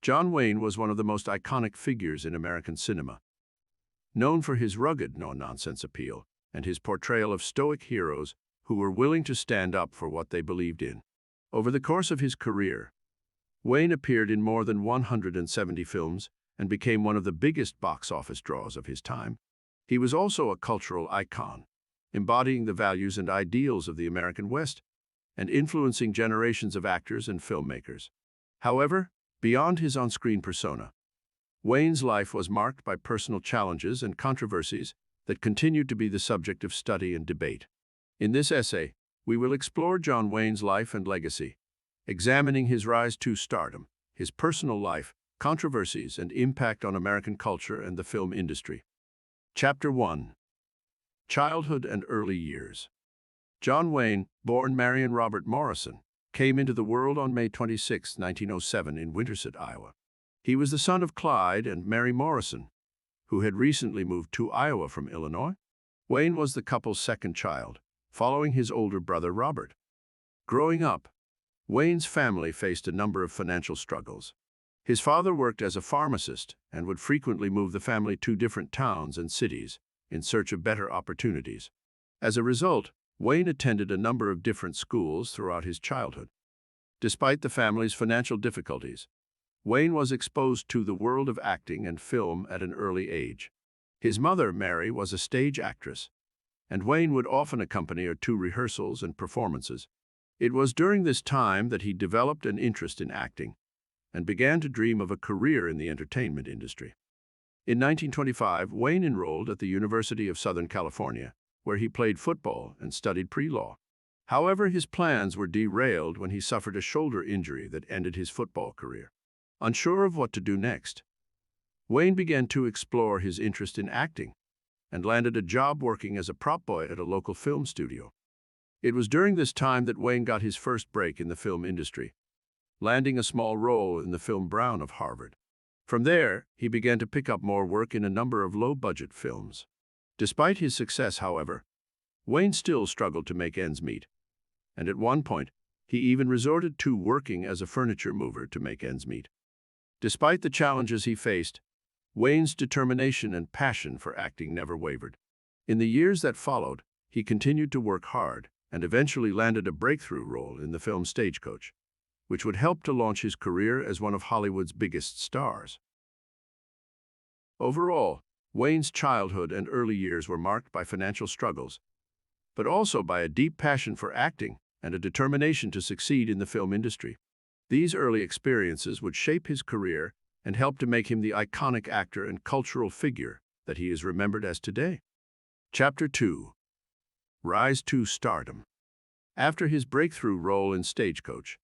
John Wayne was one of the most iconic figures in American cinema, known for his rugged, no-nonsense appeal and his portrayal of stoic heroes who were willing to stand up for what they believed in. Over the course of his career, Wayne appeared in more than 170 films and became one of the biggest box office draws of his time. He was also a cultural icon, embodying the values and ideals of the American West and influencing generations of actors and filmmakers. However, beyond his on-screen persona, Wayne's life was marked by personal challenges and controversies that continued to be the subject of study and debate. In this essay, we will explore John Wayne's life and legacy, examining his rise to stardom, his personal life, controversies, and impact on American culture and the film industry. Chapter 1. Childhood and Early Years. John Wayne, born Marion Robert Morrison, came into the world on May 26, 1907 in Winterset, Iowa. He was the son of Clyde and Mary Morrison, who had recently moved to Iowa from Illinois. Wayne was the couple's second child, following his older brother Robert. Growing up, Wayne's family faced a number of financial struggles. His father worked as a pharmacist and would frequently move the family to different towns and cities in search of better opportunities. As a result, Wayne attended a number of different schools throughout his childhood. Despite the family's financial difficulties, Wayne was exposed to the world of acting and film at an early age. His mother, Mary, was a stage actress, and Wayne would often accompany her to rehearsals and performances. It was during this time that he developed an interest in acting and began to dream of a career in the entertainment industry. In 1925, Wayne enrolled at the University of Southern California, where he played football and studied pre-law. However, his plans were derailed when he suffered a shoulder injury that ended his football career. Unsure of what to do next, Wayne began to explore his interest in acting and landed a job working as a prop boy at a local film studio. It was during this time that Wayne got his first break in the film industry, landing a small role in the film Brown of Harvard. From there, he began to pick up more work in a number of low-budget films. Despite his success, however, Wayne still struggled to make ends meet, and at one point, he even resorted to working as a furniture mover to make ends meet. Despite the challenges he faced, Wayne's determination and passion for acting never wavered. In the years that followed, he continued to work hard and eventually landed a breakthrough role in the film Stagecoach, which would help to launch his career as one of Hollywood's biggest stars. Overall, Wayne's childhood and early years were marked by financial struggles, but also by a deep passion for acting and a determination to succeed in the film industry. These early experiences would shape his career and help to make him the iconic actor and cultural figure that he is remembered as today. Chapter 2. Rise to Stardom. After his breakthrough role in Stagecoach,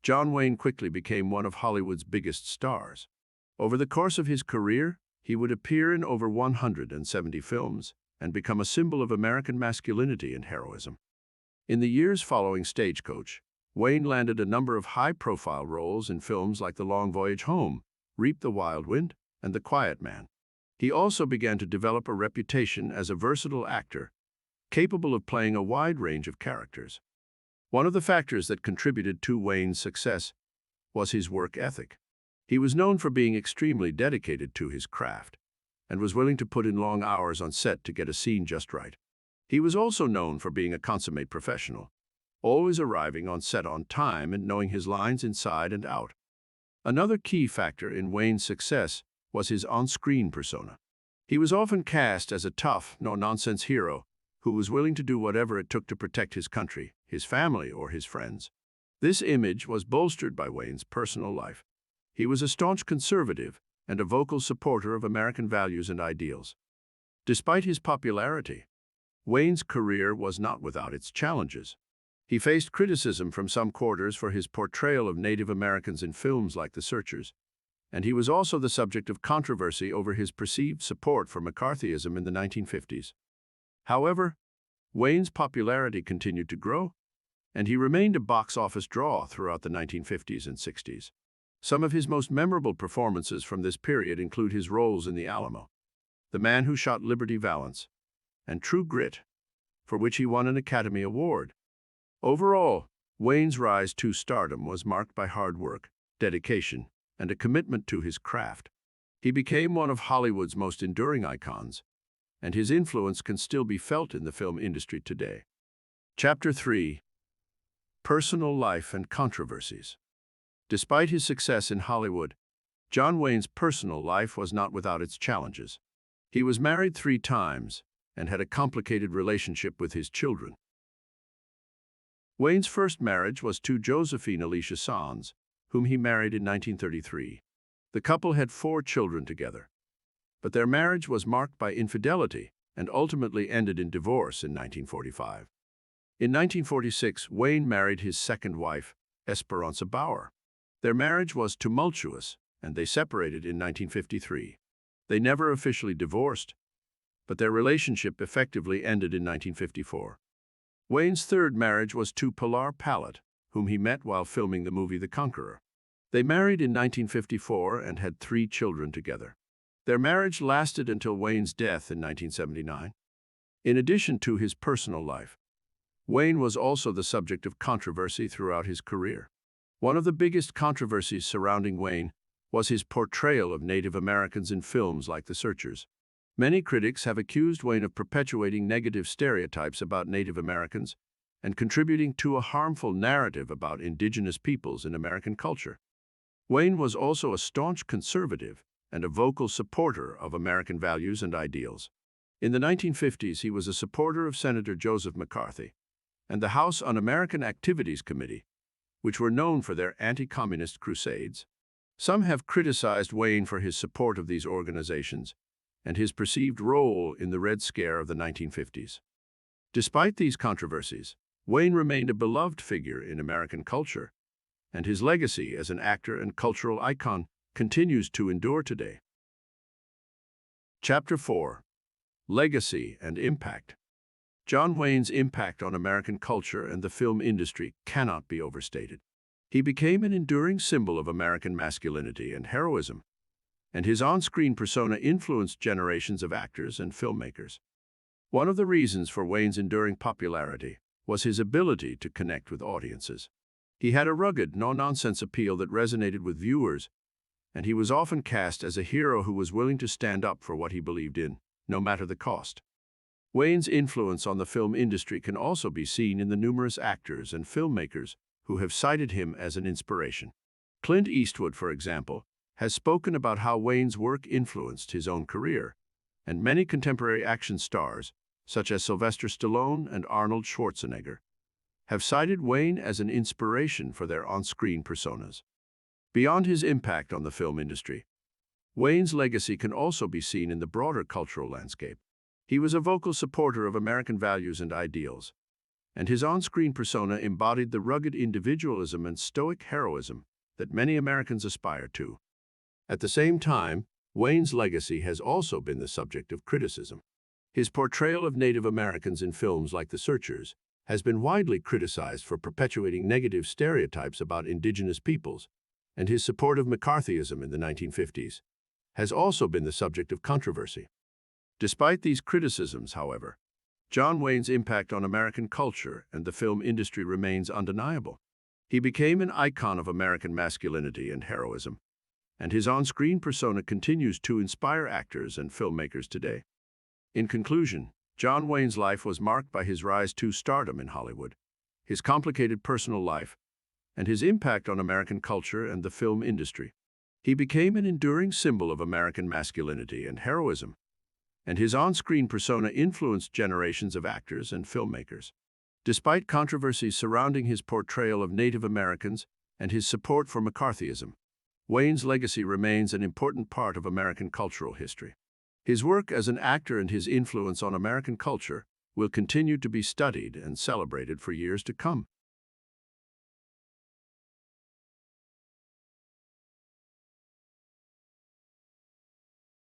John Wayne quickly became one of Hollywood's biggest stars. Over the course of his career, he would appear in over 170 films and become a symbol of American masculinity and heroism. In the years following Stagecoach, Wayne landed a number of high-profile roles in films like The Long Voyage Home, Reap the Wild Wind, and The Quiet Man. He also began to develop a reputation as a versatile actor, capable of playing a wide range of characters. One of the factors that contributed to Wayne's success was his work ethic. He was known for being extremely dedicated to his craft and was willing to put in long hours on set to get a scene just right. He was also known for being a consummate professional, always arriving on set on time and knowing his lines inside and out. Another key factor in Wayne's success was his on-screen persona. He was often cast as a tough, no-nonsense hero who was willing to do whatever it took to protect his country, his family, or his friends. This image was bolstered by Wayne's personal life. He was a staunch conservative and a vocal supporter of American values and ideals. Despite his popularity, Wayne's career was not without its challenges. He faced criticism from some quarters for his portrayal of Native Americans in films like The Searchers, and he was also the subject of controversy over his perceived support for McCarthyism in the 1950s. However, Wayne's popularity continued to grow, and he remained a box office draw throughout the 1950s and 60s. Some of his most memorable performances from this period include his roles in The Alamo, The Man Who Shot Liberty Valance, and True Grit, for which he won an Academy Award. Overall, Wayne's rise to stardom was marked by hard work, dedication, and a commitment to his craft. He became one of Hollywood's most enduring icons, and his influence can still be felt in the film industry today. Chapter 3: Personal Life and Controversies. Despite his success in Hollywood, John Wayne's personal life was not without its challenges. He was married 3 times and had a complicated relationship with his children. Wayne's first marriage was to Josephine Alicia Sands, whom he married in 1933. The couple had 4 children together, but their marriage was marked by infidelity and ultimately ended in divorce in 1945. In 1946, Wayne married his second wife, Esperanza Bauer. Their marriage was tumultuous, and they separated in 1953. They never officially divorced, but their relationship effectively ended in 1954. Wayne's third marriage was to Pilar Pallet, whom he met while filming the movie The Conqueror. They married in 1954 and had 3 children together. Their marriage lasted until Wayne's death in 1979. In addition to his personal life, Wayne was also the subject of controversy throughout his career. One of the biggest controversies surrounding Wayne was his portrayal of Native Americans in films like The Searchers. Many critics have accused Wayne of perpetuating negative stereotypes about Native Americans and contributing to a harmful narrative about indigenous peoples in American culture. Wayne was also a staunch conservative and a vocal supporter of American values and ideals. In the 1950s, he was a supporter of Senator Joseph McCarthy and the House Un-American Activities Committee, which were known for their anti-communist crusades. Some have criticized Wayne for his support of these organizations and his perceived role in the Red Scare of the 1950s. Despite these controversies, Wayne remained a beloved figure in American culture, and his legacy as an actor and cultural icon continues to endure today. Chapter 4: Legacy and Impact. John Wayne's impact on American culture and the film industry cannot be overstated. He became an enduring symbol of American masculinity and heroism, and his on-screen persona influenced generations of actors and filmmakers. One of the reasons for Wayne's enduring popularity was his ability to connect with audiences. He had a rugged, no-nonsense appeal that resonated with viewers, and he was often cast as a hero who was willing to stand up for what he believed in, no matter the cost. Wayne's influence on the film industry can also be seen in the numerous actors and filmmakers who have cited him as an inspiration. Clint Eastwood, for example, has spoken about how Wayne's work influenced his own career, and many contemporary action stars, such as Sylvester Stallone and Arnold Schwarzenegger, have cited Wayne as an inspiration for their on-screen personas. Beyond his impact on the film industry, Wayne's legacy can also be seen in the broader cultural landscape. He was a vocal supporter of American values and ideals, and his on-screen persona embodied the rugged individualism and stoic heroism that many Americans aspire to. At the same time, Wayne's legacy has also been the subject of criticism. His portrayal of Native Americans in films like The Searchers has been widely criticized for perpetuating negative stereotypes about indigenous peoples, and his support of McCarthyism in the 1950s has also been the subject of controversy. Despite these criticisms, however, John Wayne's impact on American culture and the film industry remains undeniable. He became an icon of American masculinity and heroism, and his on-screen persona continues to inspire actors and filmmakers today. In conclusion, John Wayne's life was marked by his rise to stardom in Hollywood, his complicated personal life, and his impact on American culture and the film industry. He became an enduring symbol of American masculinity and heroism, and his on-screen persona influenced generations of actors and filmmakers. Despite controversies surrounding his portrayal of Native Americans and his support for McCarthyism, Wayne's legacy remains an important part of American cultural history. His work as an actor and his influence on American culture will continue to be studied and celebrated for years to come.